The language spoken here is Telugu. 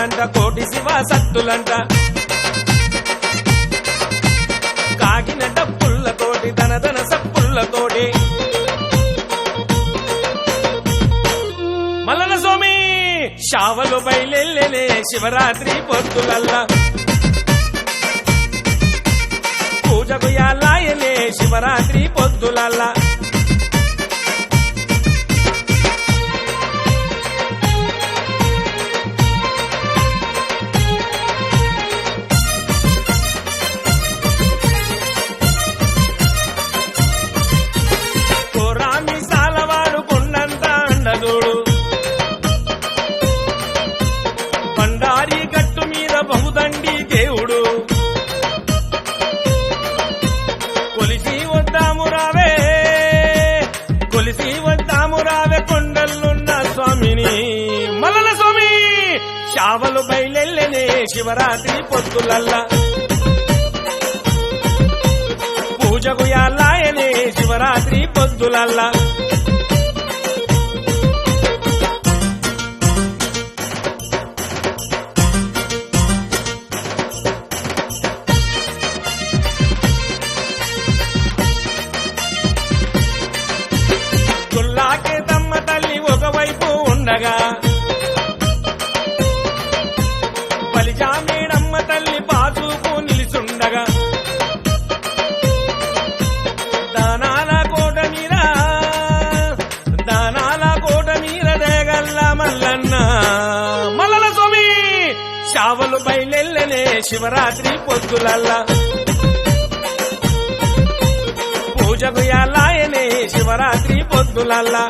చేస్తారంట కోటి శివ సత్తులంట కాగిన డప్పుల్లతోటి ధన సప్పుల్లతోటి మల్లన స్వామి శావలు బయలెల్లెలే శివరాత్రి పొద్దులల్లా పూజకు యాలాయలే శివరాత్రి పొద్దులల్లా బండారి గట్టు మీద బహుదండి దేవుడు కొలిసి వద్దాము రావే కొండలున్న స్వామిని మల్లన స్వామి శావలు బయలెల్లెనే శివరాత్రి పొద్దులల్లా పూజకు యాలాయనే శివరాత్రి పొద్దులల్లా గుల్లాకేతమ్మ తల్లి ఒకవైపు ఉండగా బలిజామేడమ్మ తల్లి బాజూకు నిలిచుండగా దానాల కోట మీద దేగల్ల మల్లన్న మల్లన స్వామి శావలు బయలెల్లనే శివరాత్రి పొద్దులల్లా పూజకు యాలాయనే శివరాత్రి పొద్దులల్లా